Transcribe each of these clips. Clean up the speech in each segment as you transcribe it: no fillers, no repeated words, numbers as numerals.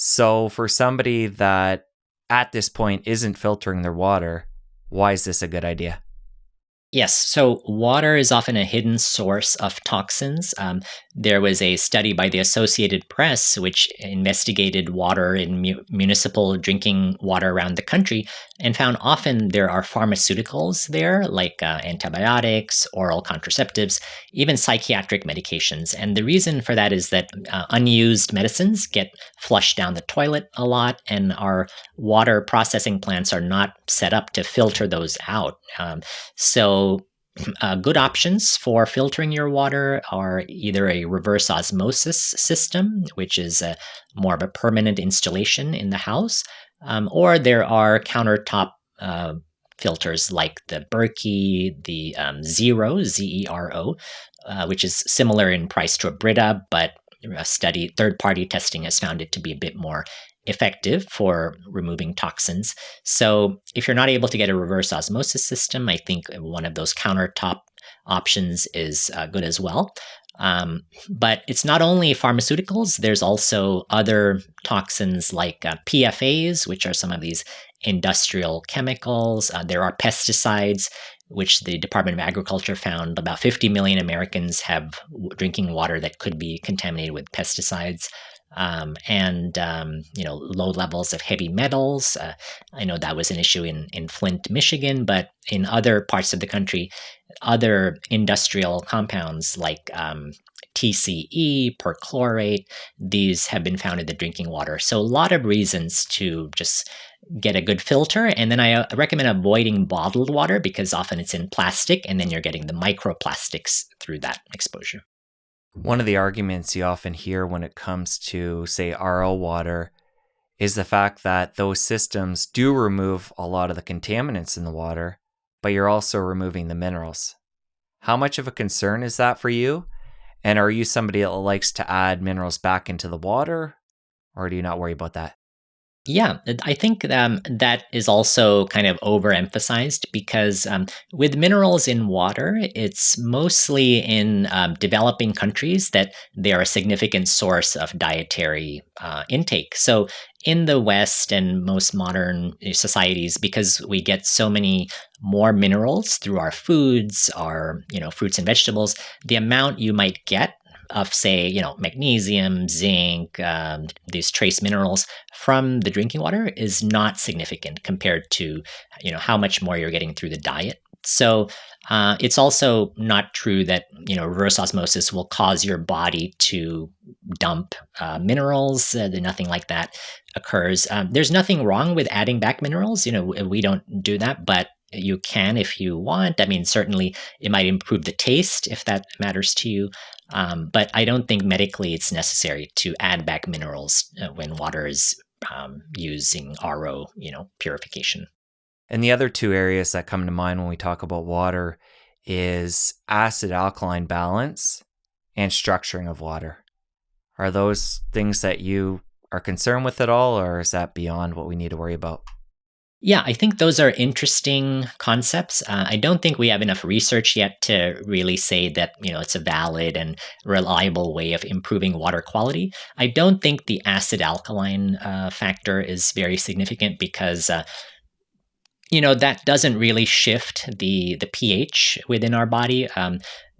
So for somebody that at this point isn't filtering their water, why is this a good idea? Yes, so water is often a hidden source of toxins. There was a study by the Associated Press which investigated water in municipal drinking water around the country and found often there are pharmaceuticals there, like antibiotics, oral contraceptives, even psychiatric medications. And the reason for that is that unused medicines get flushed down the toilet a lot, and our water processing plants are not set up to filter those out. Good options for filtering your water are either a reverse osmosis system, which is more of a permanent installation in the house, or there are countertop filters like the Berkey, the Zero, Zero, which is similar in price to a Brita, but third-party testing has found it to be a bit more effective for removing toxins. So if you're not able to get a reverse osmosis system, I think one of those countertop options is good as well. But it's not only pharmaceuticals, there's also other toxins like PFAs, which are some of these industrial chemicals. There are pesticides, which the Department of Agriculture found about 50 million Americans have drinking water that could be contaminated with pesticides. Low levels of heavy metals. I know that was an issue in Flint, Michigan, but in other parts of the country, other industrial compounds like TCE, perchlorate, these have been found in the drinking water. So a lot of reasons to just get a good filter. And then I recommend avoiding bottled water because often it's in plastic and then you're getting the microplastics through that exposure. One of the arguments you often hear when it comes to, say, RO water is the fact that those systems do remove a lot of the contaminants in the water, but you're also removing the minerals. How much of a concern is that for you? And are you somebody that likes to add minerals back into the water, or do you not worry about that? Yeah, I think that is also kind of overemphasized because with minerals in water, it's mostly in developing countries that they are a significant source of dietary intake. So in the West and most modern societies, because we get so many more minerals through our foods, our fruits and vegetables, the amount you might get of, say, magnesium, zinc, these trace minerals from the drinking water is not significant compared to, how much more you're getting through the diet. So it's also not true that, reverse osmosis will cause your body to dump minerals. Nothing like that occurs. There's nothing wrong with adding back minerals. We don't do that, but you can if you want. I mean, certainly it might improve the taste if that matters to you. But I don't think medically it's necessary to add back minerals when water is using RO, purification. And the other two areas that come to mind when we talk about water is acid-alkaline balance and structuring of water. Are those things that you are concerned with at all, or is that beyond what we need to worry about? Yeah, I think those are interesting concepts. I don't think we have enough research yet to really say that it's a valid and reliable way of improving water quality. I don't think the acid alkaline factor is very significant because that doesn't really shift the pH within our body.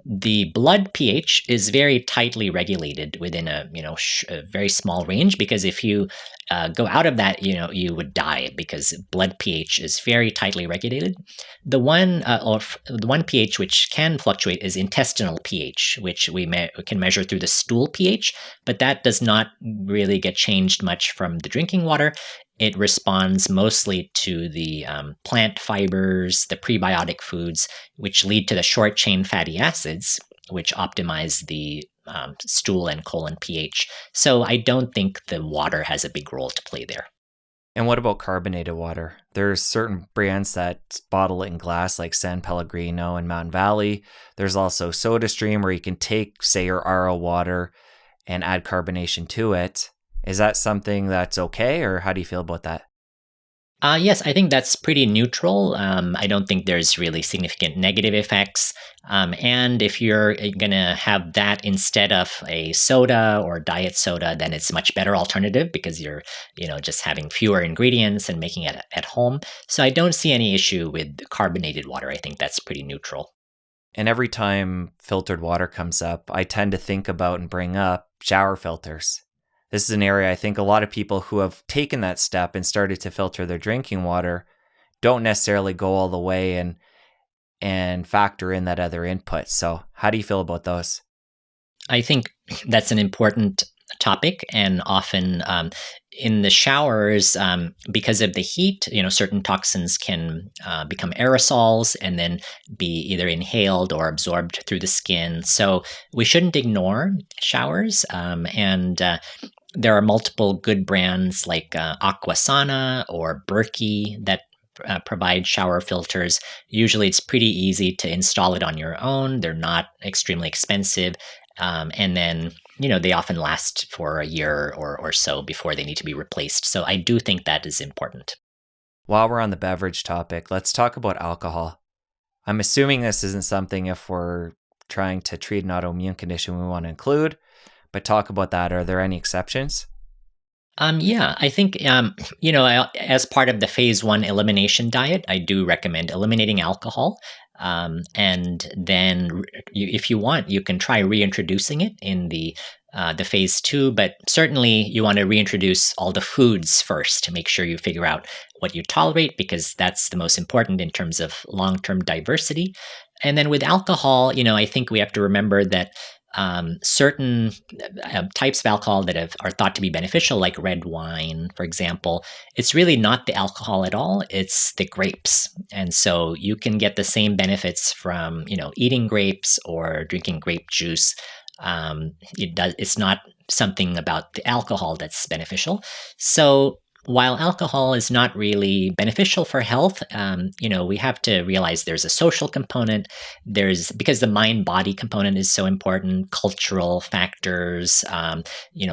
The blood pH is very tightly regulated within a very small range, because if you go out of that, you would die because blood pH is very tightly regulated. The one pH which can fluctuate is intestinal pH, which we can measure through the stool pH, but that does not really get changed much from the drinking water. It responds mostly to the plant fibers, the prebiotic foods, which lead to the short chain fatty acids, which optimize the stool and colon pH. So I don't think the water has a big role to play there. And what about carbonated water? There's certain brands that bottle it in glass, like San Pellegrino and Mountain Valley. There's also SodaStream, where you can take, say, your RO water and add carbonation to it. Is that something that's okay, or how do you feel about that? Yes, I think that's pretty neutral. I don't think there's really significant negative effects. And if you're going to have that instead of a soda or diet soda, then it's a much better alternative because you're, just having fewer ingredients and making it at home. So I don't see any issue with carbonated water. I think that's pretty neutral. And every time filtered water comes up, I tend to think about and bring up shower filters. This is an area I think a lot of people who have taken that step and started to filter their drinking water don't necessarily go all the way and factor in that other input. So, how do you feel about those? I think that's an important topic, and often in the showers, because of the heat, certain toxins can become aerosols and then be either inhaled or absorbed through the skin. So we shouldn't ignore showers, and there are multiple good brands like Aquasana or Berkey that provide shower filters. Usually, it's pretty easy to install it on your own. They're not extremely expensive. And then, they often last for a year or so before they need to be replaced. So I do think that is important. While we're on the beverage topic, let's talk about alcohol. I'm assuming this isn't something if we're trying to treat an autoimmune condition we want to include, but talk about that. Are there any exceptions? Yeah, I think, as part of the phase one elimination diet, I do recommend eliminating alcohol. And then, if you want, you can try reintroducing it in the phase two. But certainly, you want to reintroduce all the foods first to make sure you figure out what you tolerate, because that's the most important in terms of long term diversity. And then with alcohol, I think we have to remember that certain types of alcohol that are thought to be beneficial, like red wine, for example, it's really not the alcohol at all. It's the grapes. And so you can get the same benefits from, eating grapes or drinking grape juice. It's not something about the alcohol that's beneficial. So while alcohol is not really beneficial for health, we have to realize there's a social component. There's, because the mind body component is so important, cultural factors,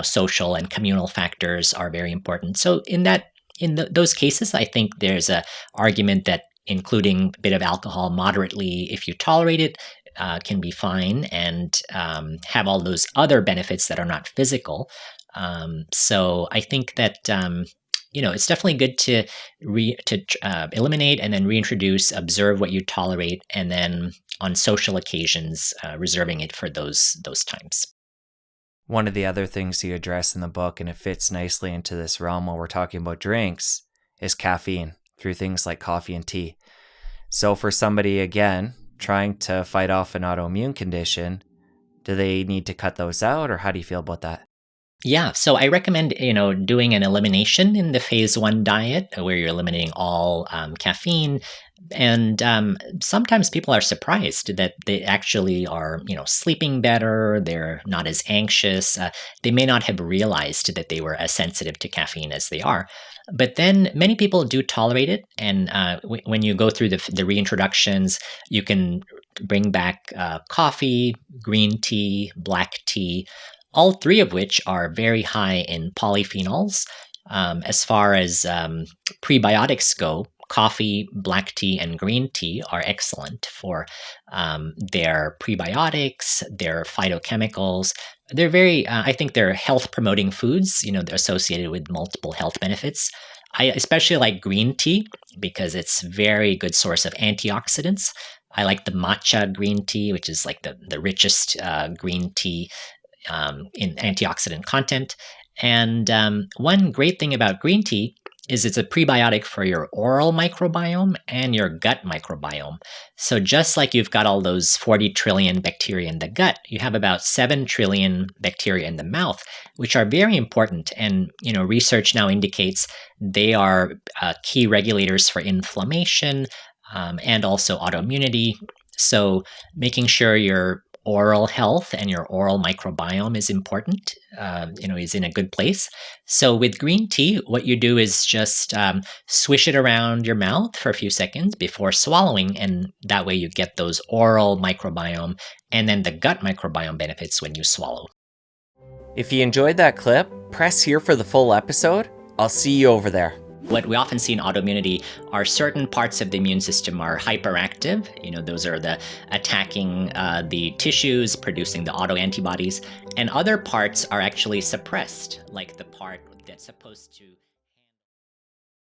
social and communal factors are very important. So those cases, I think there's a argument that including a bit of alcohol moderately, if you tolerate it, can be fine and have all those other benefits that are not physical. So I think that it's definitely good to eliminate and then reintroduce, observe what you tolerate, and then on social occasions, reserving it for those times. One of the other things you address in the book, and it fits nicely into this realm while we're talking about drinks, is caffeine through things like coffee and tea. So for somebody, again, trying to fight off an autoimmune condition, do they need to cut those out, or how do you feel about that? Yeah, so I recommend, doing an elimination in the phase one diet where you're eliminating all caffeine. And sometimes people are surprised that they actually are, sleeping better. They're not as anxious. They may not have realized that they were as sensitive to caffeine as they are. But then many people do tolerate it. And when you go through the reintroductions, you can bring back coffee, green tea, black tea, all three of which are very high in polyphenols. As far as prebiotics go, coffee, black tea, and green tea are excellent for their prebiotics, their phytochemicals. They're I think they're health promoting foods. They're associated with multiple health benefits. I especially like green tea because it's a very good source of antioxidants. I like the matcha green tea, which is like the richest green tea in antioxidant content. And one great thing about green tea is it's a prebiotic for your oral microbiome and your gut microbiome. So just like you've got all those 40 trillion bacteria in the gut, you have about 7 trillion bacteria in the mouth, which are very important. And research now indicates they are key regulators for inflammation and also autoimmunity. So making sure your oral health and your oral microbiome is important, is in a good place. So with green tea, what you do is just swish it around your mouth for a few seconds before swallowing, and that way you get those oral microbiome and then the gut microbiome benefits when you swallow. If you enjoyed that clip, press here for the full episode. I'll see you over there. What we often see in autoimmunity are certain parts of the immune system are hyperactive. Those are the attacking the tissues, producing the autoantibodies, and other parts are actually suppressed, like the part that's supposed to